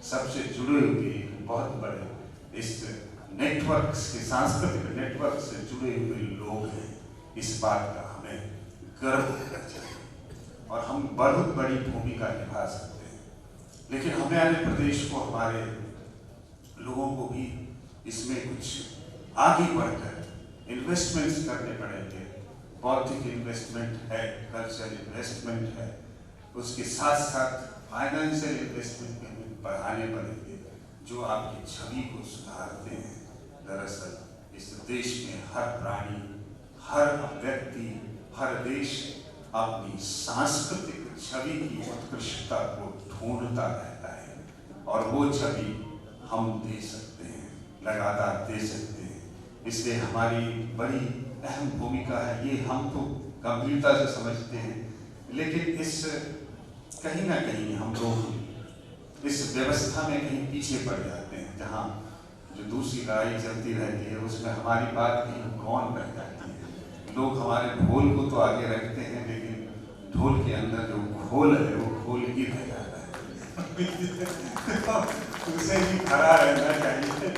सबसे जुड़े हुए एक बहुत बड़े इस नेटवर्क के, सांस्कृतिक नेटवर्क से जुड़े हुए लोग हैं। इस बात का हमें गर्व होना चाहिए और हम बहुत बड़ी भूमिका निभा सकते हैं। लेकिन हमें आने प्रदेश को, हमारे लोगों को भी इसमें कुछ आगे बढ़कर इन्वेस्टमेंट्स करने पड़ेंगे। बौद्धिक इन्वेस्टमेंट है, कल्चरल इन्वेस्टमेंट है, उसके साथ साथ फाइनेंशियल इन्वेस्टमेंट भी बढ़ाने पड़ेंगे जो आपकी छवि को सुधारते हैं। दरअसल इस देश में हर प्राणी, हर व्यक्ति, हर देश अपनी सांस्कृतिक छवि की उत्कृष्टता को ढूंढता रहता है और वो छवि हम दे सकते हैं, लगातार दे सकते हैं। इसलिए हमारी बड़ी अहम भूमिका है। ये हम तो गंभीरता से समझते हैं, लेकिन इस कहीं ना कहीं हम लोग इस व्यवस्था में कहीं पीछे पड़ जाते हैं। जहाँ जो दूसरी लड़ाई चलती रहती है उसमें हमारी बात कहीं गौन रह जाती है। लोग हमारे ढोल को तो आगे रखते हैं, लेकिन ढोल के अंदर जो खोल है वो खोल ही रह जाता है। उसे भी खड़ा रहना चाहिए।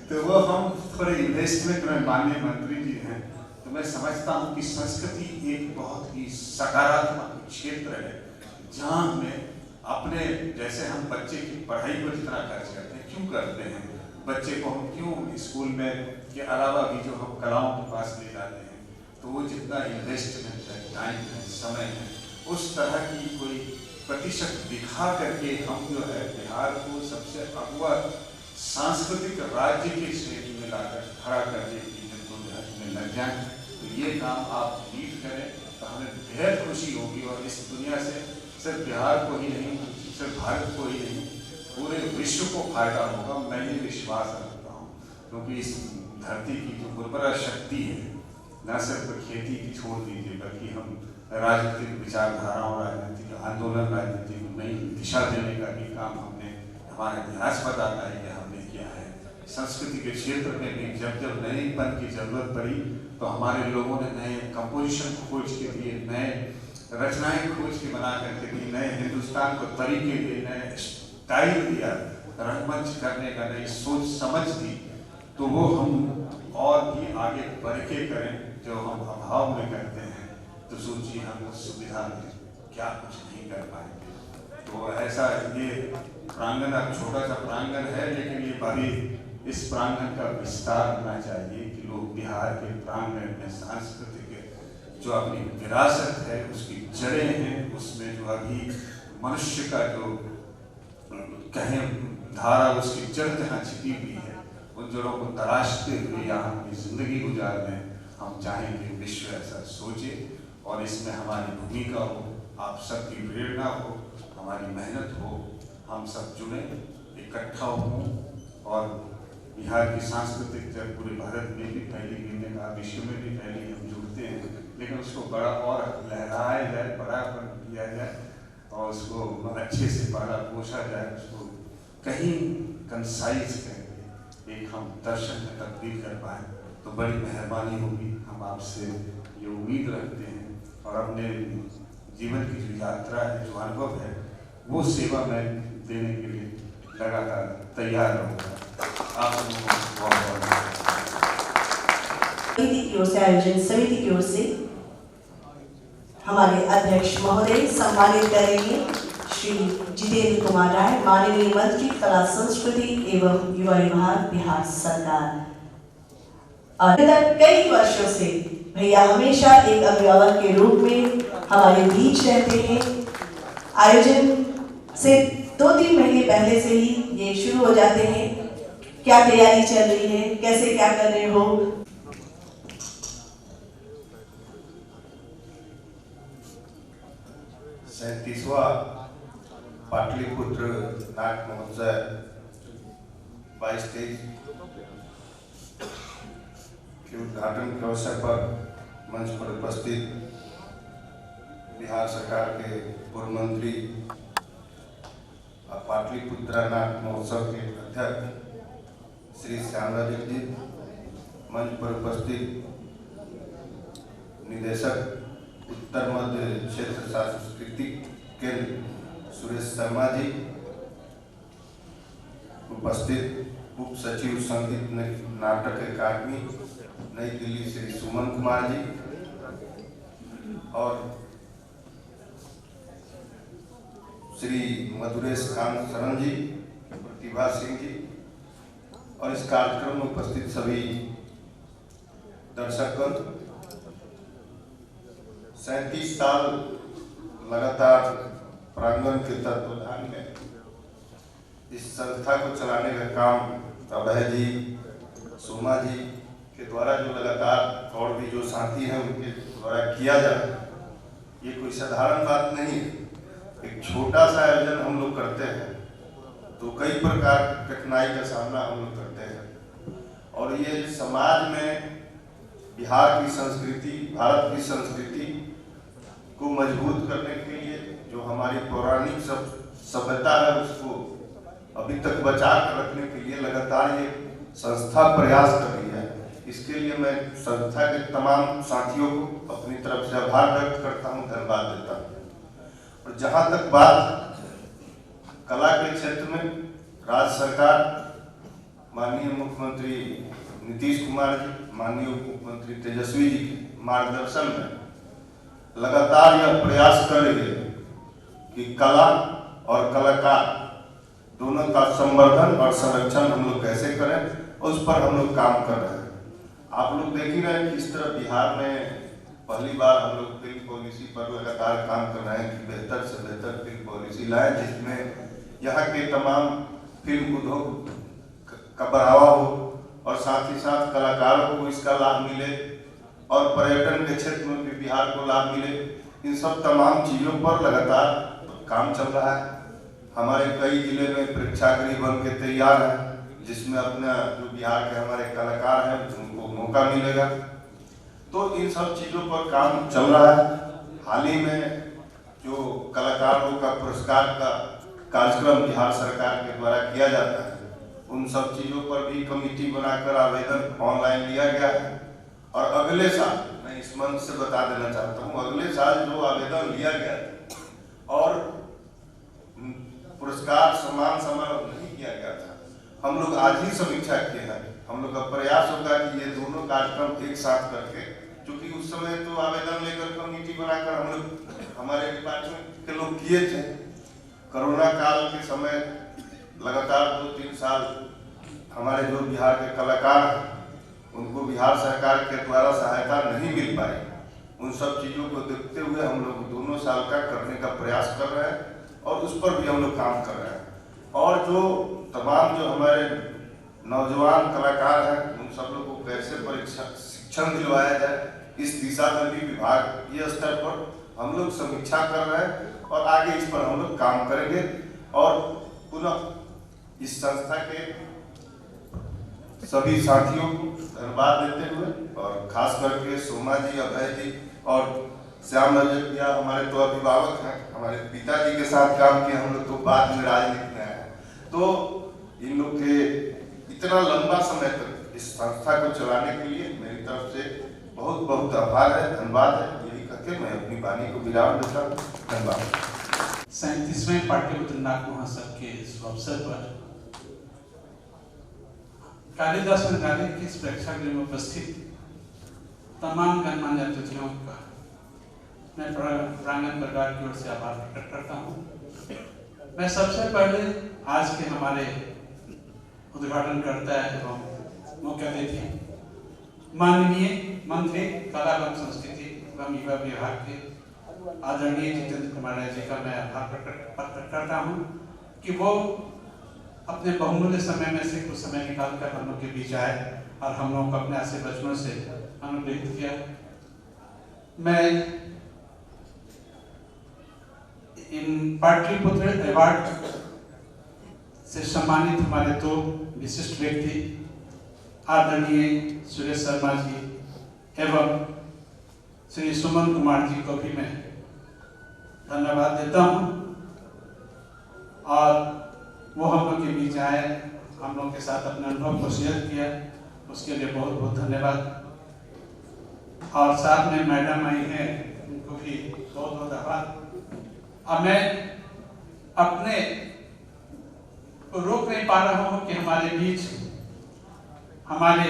तो वो हम थोड़े इन्वेस्टमेंट में माननीय मंत्री जी हैं, तो मैं समझता हूँ कि संस्कृति एक बहुत ही सकारात्मक क्षेत्र है जहाँ हमें अपने, जैसे हम बच्चे की पढ़ाई को जितना खर्च करते हैं, क्यों करते हैं, बच्चे को हम क्यों स्कूल में के अलावा भी जो हम कलाओं के पास ले जाते हैं, तो वो जितना इन्वेस्टमेंट है, टाइम है, समय है, उस तरह की कोई प्रतिशत दिखा करके हम जो है बिहार को सबसे अगवा सांस्कृतिक राज्य के श्रेणी में लाकर खड़ा करने की में लग जाए। तो ये काम आप लीड करें तो हमें बेहद खुशी होगी और इस दुनिया से सिर्फ बिहार को ही नहीं, सिर्फ भारत को ही नहीं, पूरे विश्व को फायदा होगा। मैं ये विश्वास रखता हूँ, क्योंकि इस धरती की जो उर्वरा शक्ति है, न सिर्फ खेती की छोड़ दीजिए, बल्कि हम राजनीतिक विचारधाराओं, राजनीतिक आंदोलन, राजनीतिक नई दिशा देने का भी काम हमने, हमारा इतिहास बताता है कि हमने किया है। संस्कृति के क्षेत्र में भी जब जब नएपन की जरूरत पड़ी तो हमारे लोगों ने नए कंपोजिशन खोज के दिए, नए रचनाएं खोज के बना करके दी, नए हिंदुस्तान को तरीके दिए, नए स्टाइल दिया, रंगमंच करने का नई सोच समझ दी। तो वो हम और भी आगे बढ़ के करें। जो हम अभाव में करते हैं तो सोचिए हम उस सुविधा में क्या कुछ नहीं कर पाएंगे। तो ऐसा ये प्रांगण अब छोटा सा प्रांगण है, लेकिन ये बड़ी, इस प्रांगण का विस्तार होना चाहिए कि लोग बिहार के प्रांगण में सांस्कृतिक जो अपनी विरासत है, उसकी जड़ें हैं, उसमें जो अभी मनुष्य का जो कहें धारा, उसकी जड़ जहाँ छिपी हुई है, उन जड़ों को तराशते हुए यहाँ अपनी जिंदगी गुजारने हम चाहेंगे। विश्व ऐसा सोचे और इसमें हमारी भूमिका हो, आप सबकी प्रेरणा हो, हमारी मेहनत हो, हम सब जुड़े, इकट्ठा हों और बिहार की सांस्कृतिक जब पूरे भारत में भी फैली हुई है, कहा विश्व में भी फैली, हम जुड़ते हैं, लेकिन उसको बड़ा और लहराया जाए, बड़ा किया जाए और उसको अच्छे से पाला पोषा जाए, उसको कहीं कंसाइज करके एक हम दर्शन में तब्दील कर पाए तो बड़ी मेहरबानी होगी। हम आपसे ये उम्मीद रखते हैं और अपने जीवन की जो यात्रा है, जो अनुभव है, वो सेवा मैं देने के लिए लगातार तैयार रहूँगा। आप लोगों को बहुत बहुत समिति की ओर से, आयोजन समिति की ओर से हमारे अध्यक्ष महोदय सम्मानित करेंगे श्री जितेंद्र कुमार राय, माननीय मंत्री कला संस्कृति एवं युवा विभाग बिहार सरकार। और कई वर्षों से भैया हमेशा एक अभिभावक के रूप में हमारे बीच रहते हैं। आयोजन से 2-3 महीने पहले से ही ये शुरू हो जाते हैं, क्या तैयारी चल रही है, कैसे क्या कर रहे हो। 37वां पाटलिपुत्र नाट्य महोत्सव 22-23 के उद्घाटन के अवसर पर मंच पर उपस्थित बिहार सरकार के पूर्व मंत्री और पाटलिपुत्र नाट्य महोत्सव के अध्यक्ष श्री श्यामराज जी, मंच पर उपस्थित निदेशक उत्तर मध्य क्षेत्र सांस्कृतिक केंद्र सुरेश शर्मा जी, उपस्थित उप सचिव संगीत नाटक अकादमी नई दिल्ली श्री सुमन कुमार जी और श्री मधुरेश कांत शरण जी, प्रतिभा सिंह जी और इस कार्यक्रम में उपस्थित सभी दर्शकगण। 37 साल लगातार प्रांगण के तत्वाधान में इस संस्था को चलाने का काम अभय जी, सोमा जी के द्वारा जो लगातार और भी जो साथी हैं उनके द्वारा किया जा रहा है, ये कोई साधारण बात नहीं है। एक छोटा सा आयोजन हम लोग करते हैं तो कई प्रकार की कठिनाई का सामना हम लोग करते हैं, और ये समाज में बिहार की संस्कृति, भारत की संस्कृति को मजबूत करने के लिए जो हमारी पौराणिक सभ्यता है उसको अभी तक बचा कर रखने के लिए लगातार ये संस्था प्रयास कर रही है। इसके लिए मैं संस्था के तमाम साथियों को अपनी तरफ से आभार व्यक्त करता हूँ, धन्यवाद देता हूँ। और जहाँ तक बात कला के क्षेत्र में, राज्य सरकार माननीय मुख्यमंत्री नीतीश कुमार जी, माननीय उप मुख्यमंत्री तेजस्वी जी के मार्गदर्शन में लगातार यह प्रयास कर रही है कि कला और कलाकार दोनों का संवर्धन और संरक्षण हम लोग कैसे करें, उस पर हम लोग काम कर रहे हैं। आप लोग देख ही रहे हैं कि इस तरह बिहार में पहली बार हम लोग फिल्म पॉलिसी पर लगातार काम कर रहे हैं कि बेहतर से बेहतर फिल्म पॉलिसी लाएं जिसमें यहाँ के तमाम फिल्म उद्योग का बढ़ावा हो और साथ ही साथ कलाकारों को इसका लाभ मिले और पर्यटन के क्षेत्र में भी बिहार को लाभ मिले। इन सब तमाम चीज़ों पर लगातार काम चल रहा है। हमारे कई जिले में प्रेक्षागृह बन के तैयार है जिसमें अपना जो बिहार के हमारे कलाकार हैं उनको मौका मिलेगा। तो इन सब चीज़ों पर काम चल रहा है। हाल ही में जो कलाकारों का पुरस्कार का कार्यक्रम बिहार सरकार के द्वारा किया जाता है, उन सब चीज़ों पर भी कमेटी बनाकर आवेदन ऑनलाइन लिया गया है। और अगले साल मैं इस मंच से बता देना चाहता हूँ, अगले साल जो आवेदन लिया गया था और पुरस्कार सम्मान समारोह नहीं किया गया था, हम लोग आज ही समीक्षा किए हैं। हम लोग का प्रयास होगा कि ये दोनों कार्यक्रम एक साथ करके, क्योंकि उस समय तो आवेदन लेकर कमेटी बनाकर हम लोग हमारे डिपार्टमेंट के लोग किए थे। कोरोना काल के समय लगातार 2-3 साल हमारे जो बिहार के कलाकार हैं उनको बिहार सरकार के द्वारा सहायता नहीं मिल पाई। उन सब चीज़ों को देखते हुए हम लोग 2 साल का करने का प्रयास कर रहे हैं और उस पर भी हम लोग काम कर रहे हैं। और जो तमाम जो हमारे नौजवान कलाकार हैं उन सब लोग को कैसे शिक्षण दिलवाया जाए, इस दिशा में भी विभागीय स्तर पर हम लोग समीक्षा कर रहे हैं और आगे इस पर हम लोग काम करेंगे। और पुनः इस संस्था के सभी साथियों को धन्यवाद देते हुए और खास करके सोमा जी, अभय जी और श्याम रजक भैया हमारे तो अभिभावक हैं, हमारे पिताजी के साथ काम किया हम लोग तो बाद में राजनीति में आए, तो इन लोग के इतना लंबा समय तक इस संस्था को चलाने के लिए मेरी तरफ से बहुत बहुत आभार है, धन्यवाद है। यही कहकर मैं अपनी वाणी को विराम देता हूँ। धन्यवाद। 37वें पाटलिपुत्र नाट्य महोत्सव के इस अवसर पर कालिदास संग्रहालय के इस प्रेक्षागृह में उपस्थित तमाम गणमान्य अतिथियों का मैं प्रांगण परिवार की ओर से आभार प्रकट करता हूँ। मैं सबसे पहले आज के हमारे उद्घाटनकर्ता एवं मुख्य अतिथि माननीय मंत्री कला एवं संस्कृति एवं युवा विभाग के आदरणीय जितेंद्र कुमार राय जी का मैं आभार प्रकट करता हूँ कि वो अपने बहुमूल्य समय में से कुछ समय निकालकर हम लोग के बीच आए और हम लोगों को अपने ऐसे बचपनों से अनुग्रहित किया। मैं इन पाटलिपुत्र अवार्ड से सम्मानित हमारे दो विशिष्ट व्यक्ति आदरणीय सुरेश शर्मा जी एवं श्री सुमन कुमार जी को भी मैं धन्यवाद देता हूँ और वो हम लोग के बीच आए, हम लोग के साथ अपने अनुभव को शेयर किया, उसके लिए बहुत बहुत धन्यवाद। और साथ में मैडम आई हैं, उनको भी बहुत बहुत आभार। अब मैं अपने को रोक नहीं पा रहा हूँ कि हमारे बीच हमारे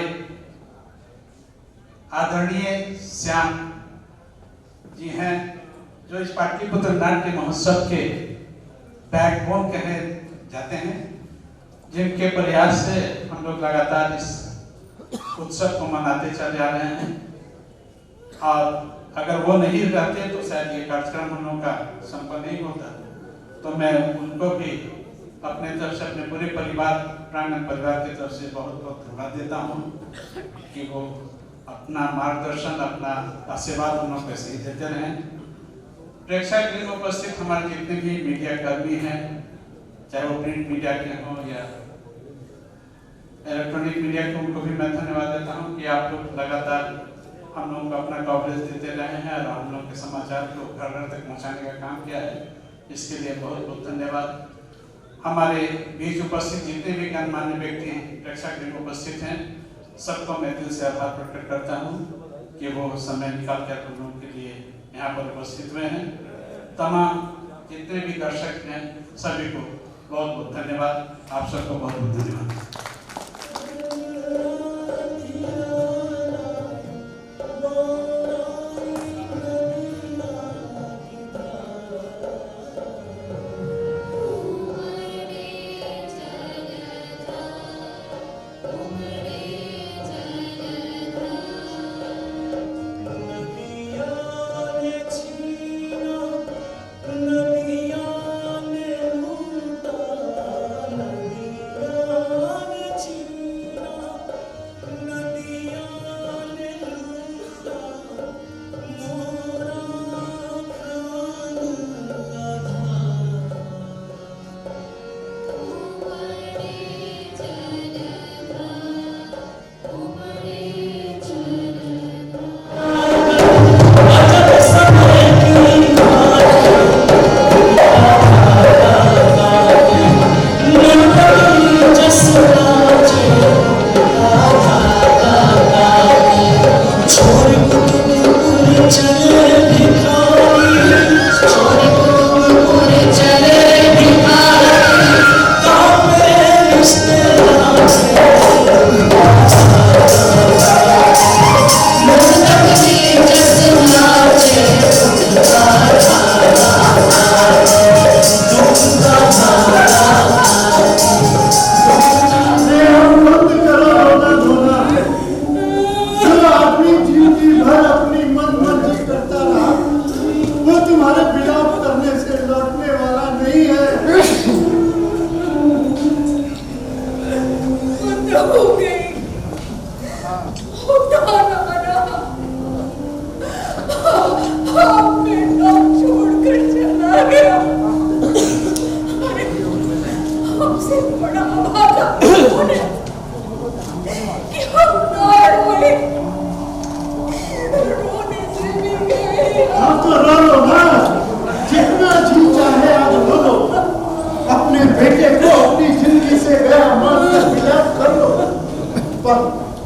आदरणीय श्याम जी हैं, जो इस पाटलिपुत्र नाट्य महोत्सव के बैकबोन कहे जाते हैं, जिनके प्रयास से हम लोग लगातार इस उत्सव को मनाते चले आ रहे हैं। और अगर वो नहीं रहते तो शायद ये कार्यक्रम हम लोगों का संपन्न नहीं होता। तो मैं उनको भी अपने तरफ से, अपने पूरे परिवार प्रांगण परिवार की तरफ से बहुत बहुत धन्यवाद देता हूँ कि वो अपना मार्गदर्शन, अपना आशीर्वाद हम लोग ऐसे ही देते रहें। प्रेक्षक गृह में उपस्थित हमारे जितने भी मीडिया कर्मी हैं, चाहे वो प्रिंट मीडिया के हों या इलेक्ट्रॉनिक मीडिया के, उनको भी मैं धन्यवाद देता हूं कि आप लोग लगातार हम लोगों को अपना कवरेज देते रहे हैं और हम लोग के समाचार को घर घर तक पहुंचाने का काम किया है। इसके लिए बहुत बहुत धन्यवाद। हमारे बीच उपस्थित जितने भी गणमान्य व्यक्ति प्रेक्षक गृह में उपस्थित हैं, सबको मैं दिल से आभार प्रकट करता हूँ कि वो समय निकाल कर हम लोगों के लिए यहाँ पर उपस्थित हुए हैं। तमाम जितने भी दर्शक हैं सभी को बहुत बहुत धन्यवाद। आप सबको बहुत बहुत धन्यवाद।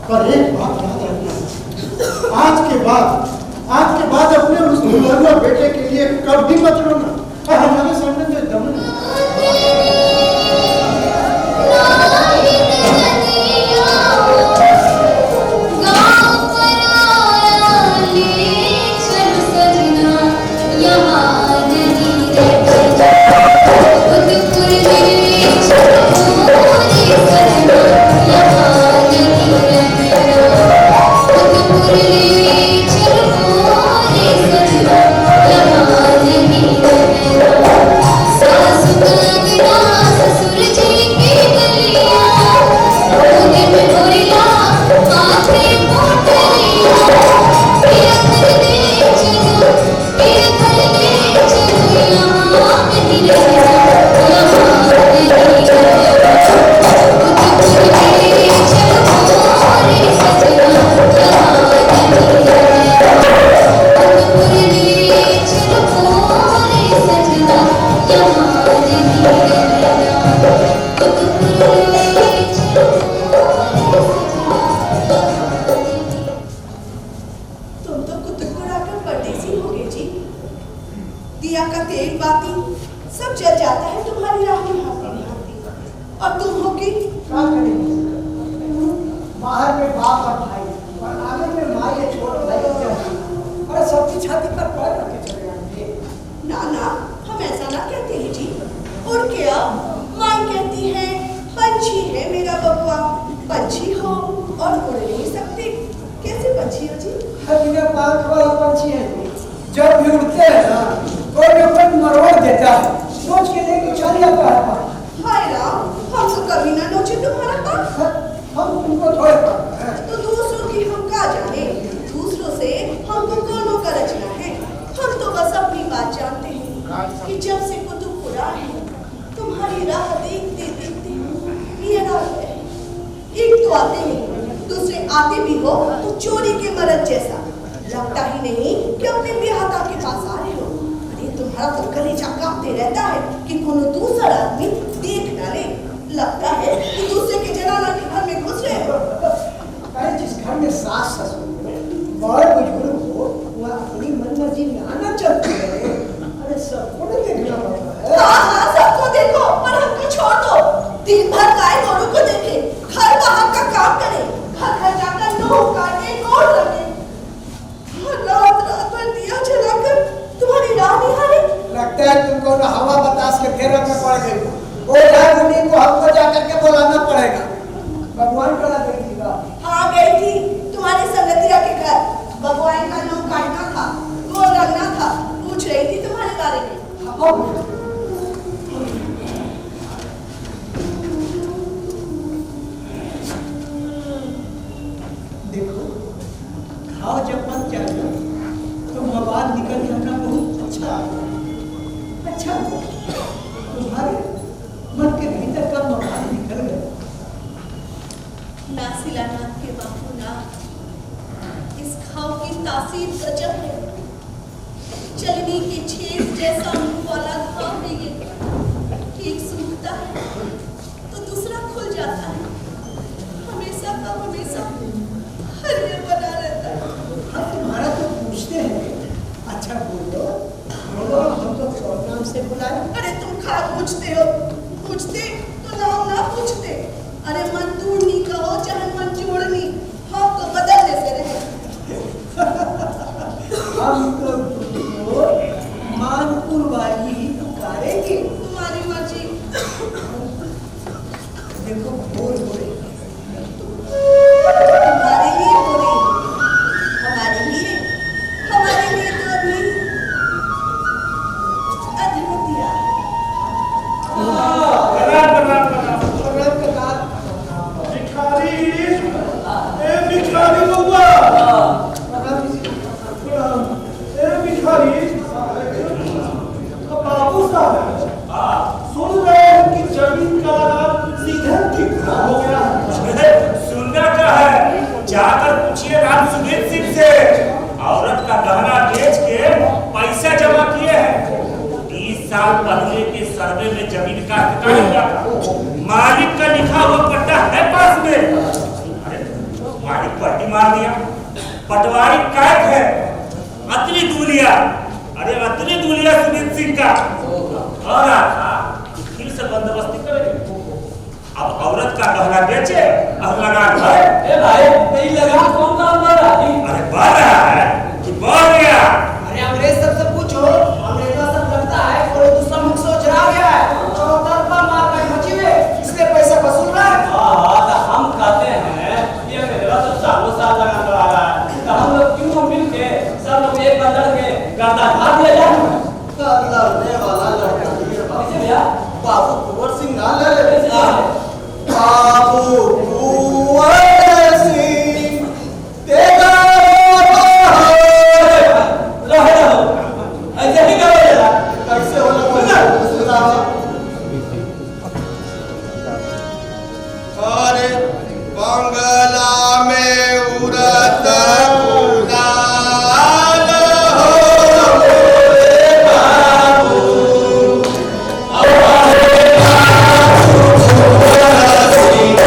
पर एक बात याद रखना, आज के बाद अपने उस दुल्हनिया बेटे के लिए कभी मत रोना। और हमारे सामने तो दम नहीं। गाँव पर आया दिया का तेल बाती सब जल जाता है तुम्हारी राह में हाथी और तुम हो कि क्या करेंगे? बाहर में बाप और भाई और आगे में माँ या छोटे भाई और सबकी छाती पर पैर रख के चले आएंगे। ना ना हम ऐसा ना कहते हैं जी। और क्या माँ कहती है पंछी है मेरा बबुआ, पंछी हो और उड़ नहीं सकते। कैसे पंछी हो जी? बिना पंख वाला पंछी है। जब भी उड़ते हैं ना कोई ऊपर मरोड़ देता है, सोच के लेके चल जाता है। हाय राम, हम तो कभी ना नोचे तुम्हारा काम। हम तुमको थोड़े पढ़ते हैं। तो दूसरों की हम क्या जाने, दूसरों से हमको कौनों का रचना है। हम तो बस अपनी बात जानते हैं कि जब से कुतुबपुरा है तुम्हारी राह देखते देखते ये रात है। एक तो आते नहीं, दूसरे आते भी हो तो चोरी के मरद जैसा। लगता ही नहीं कि अपने बेहाता के पास आ रहे हो। अरे तुम्हारा तो कलेजा कांपते रहता है कि कोनो दूसरा आदमी देख ना ले। लगता है कि दूसरे के जनाना के घर में घुस रहे हो। अरे जिस घर में सास ससुर बड़े बुजुर्ग हो वह अपनी मनमर्जी में आना चलते हैं। अरे सबको नहीं देखना पड़ता है। हाँ सबको देखो पर हमको छोड़ दो। दिन भर गाय गोरू को देखे, घर बाहर का काम करे, घर घर जाकर नोह काटे गोड़ रखे, रात रात भर दिया जलाकर तुम्हारी राह निहारे। लगता है तुमको ना हवा बतास के घेरे में पड़ गई। वो उन्हीं को हमको जाकर के बुलाना पड़ेगा। भगवान कला गई थी ना? हाँ गई थी तुम्हारे संगतिया के घर। भगवान का नाम काटना था, गोल रंगना था, पूछ रही थी तुम्हारे बारे में। देखो घाव जब बन जाएगा तो मवाद निकल जाना बहुत अच्छा है। अच्छा तुम्हारे मन के भीतर का मवाद निकल गया। नासिलानाथ के बापू ना, इस घाव की तासीर गजब है। चलनी के छेद जैसा मुंह वाला घाव है ये। एक सूखता है तो दूसरा खुल जाता है, हमेशा का हमेशा हरिया बना रहता है। हम तुम्हारा तो पूछते हैं। अच्छा बोलो बोलो, हम तो और नाम से बुलाए। अरे तुम खा पूछते हो, पूछते तो नाम ना पूछते। अरे मन दूरनी कहो चाहे मन जोड़नी, हम तो बदलने से रहे। हम तो तुमको मानपुर वाली ही पुकारेंगे। तुम्हारी मर्जी। देखो बोल बोले हमारे लिए हो रही, हमारे लिए तो अभी अधमतिया। भिखारी बउआ, भिखारी बाबू साहब सुन रहे हैं कि जमीन का सीधे ठीक हो गया। सुनना क्या है, जाकर पूछिए राम सुनील सिंह से। औरत का गहना बेच के पैसा जमा किए हैं। 20 साल पहले के सर्वे में जमीन का अधिकार हुआ था। मालिक का लिखा हुआ पट्टा है पास में। अरे मालिक पट्टी मार दिया, पटवारी कैद है, अतली दूलिया। अरे अतली दूलिया सुनील सिंह का और फिर से बंदोबस्ती करेंगे। अब औरत का गहना बेचे और लगा घर। ए भाई नहीं लगा कौन काम कर रहा है? अरे बढ़ रहा है कि बढ़ गया? अरे अंग्रेज सबसे पूछो, अंग्रेजों सब लगता है कोई दूसरा मुख सोच रहा गया है। चौतरफा मार में मची हुए इसलिए पैसा वसूल रहा है। हाँ तो हम कहते हैं ये मेरा तो सालों साल लगा कर आ रहा है, तो हम लोग क्यों मिल के सब लोग एक बंदर के गर्दा घाट दिया जाए। लड़ने वाला लड़का कैसे भैया? बाबू कुंवर सिंह ना ले कैसे? बाबू कुंवर सिंह तेरा रहे रहो ऐसे ही करो जरा। कैसे हो अरे बंगला में उड़त उड़ान हो रे बाबू। अरे बाबू कुंवर सिंह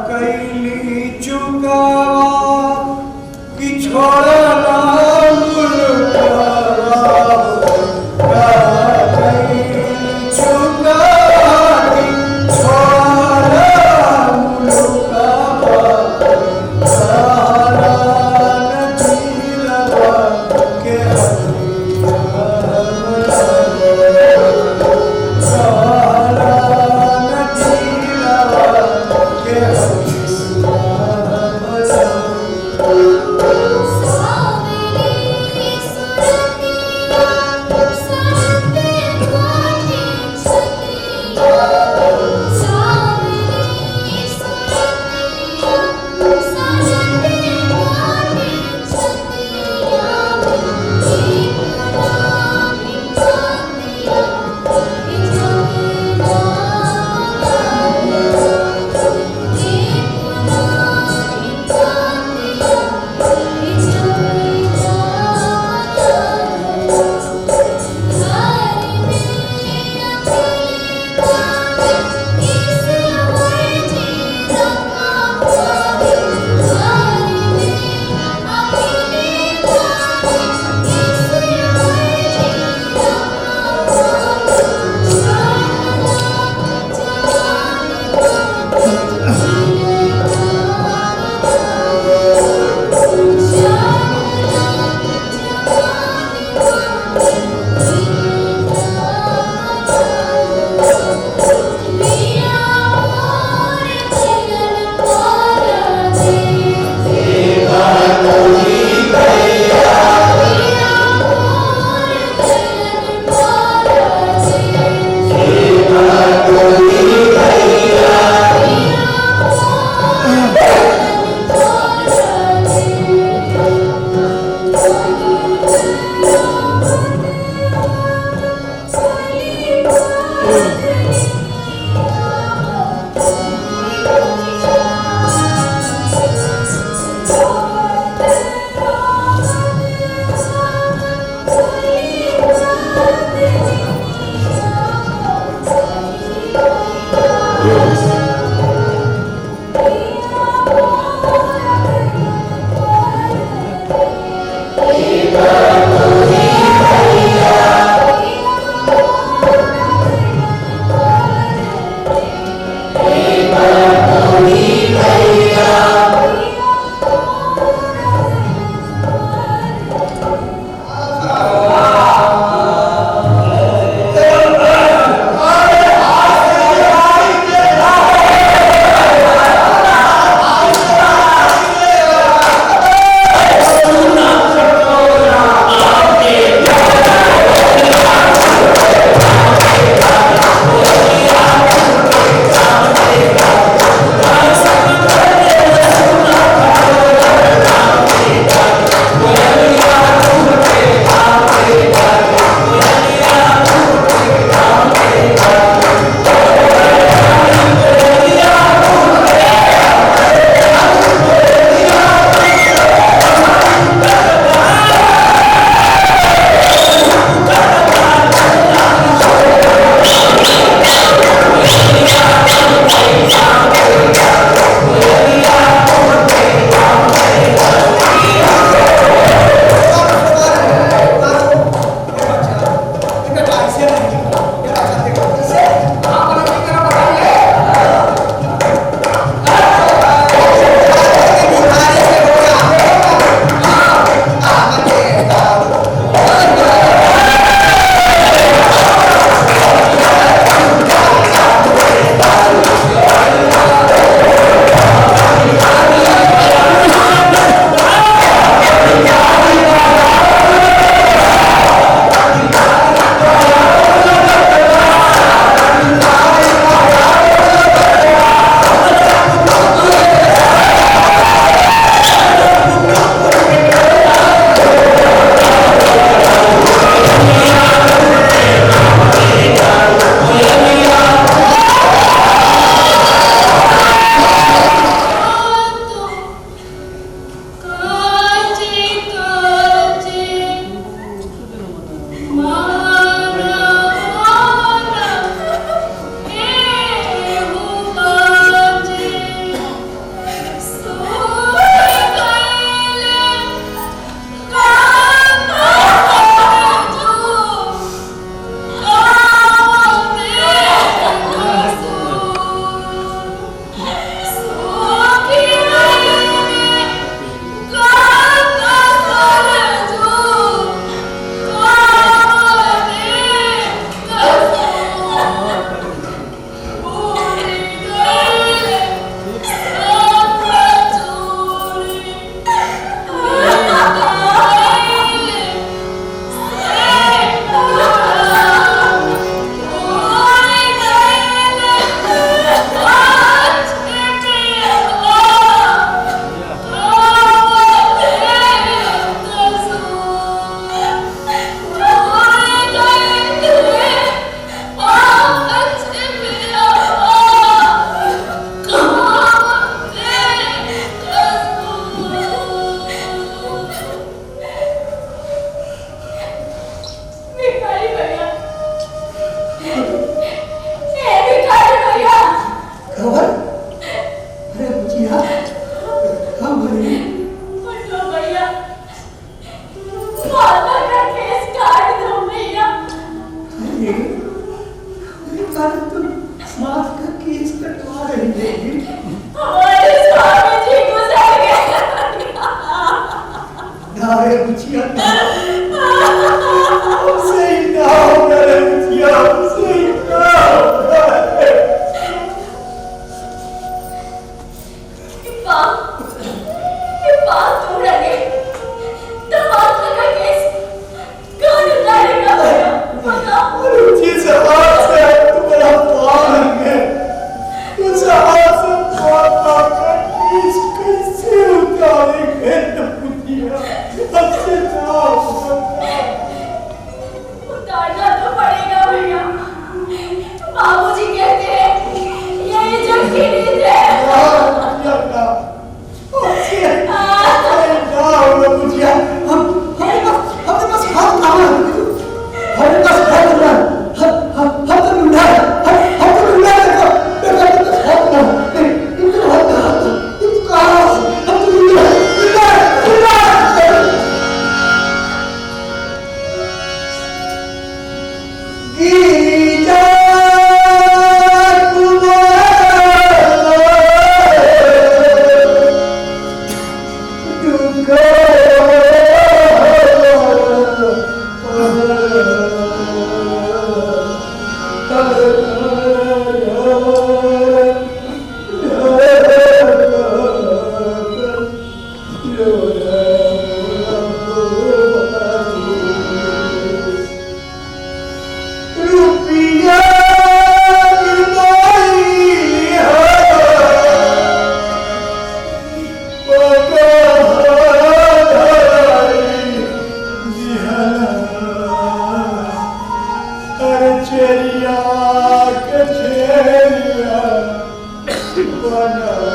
कैली चुकावा कि छोड़ना मुल्का कैली चुकावा कि छोड़ना मुल्का सहारा नदी लगा के सहारा नदी लगा के हमारे स्वामी जी गुजर गए। नारे बुचिया हमसे ना होगा रे बुचिया, हमसे ना होगा। ये बात तुम लगे तमाशा का केस कौन उतारेगा भैया? बताओ। रुचि से हाथ से तुम्हारा पालन है, उस हाथ से पापा का केस कैसे उतारेंगे बुचिया? हमसे ना होगा। उतारना तो पड़ेगा भैया। बाबूजी कहते हैं ये जग की नींद है। कचेरिया कचेरिया बना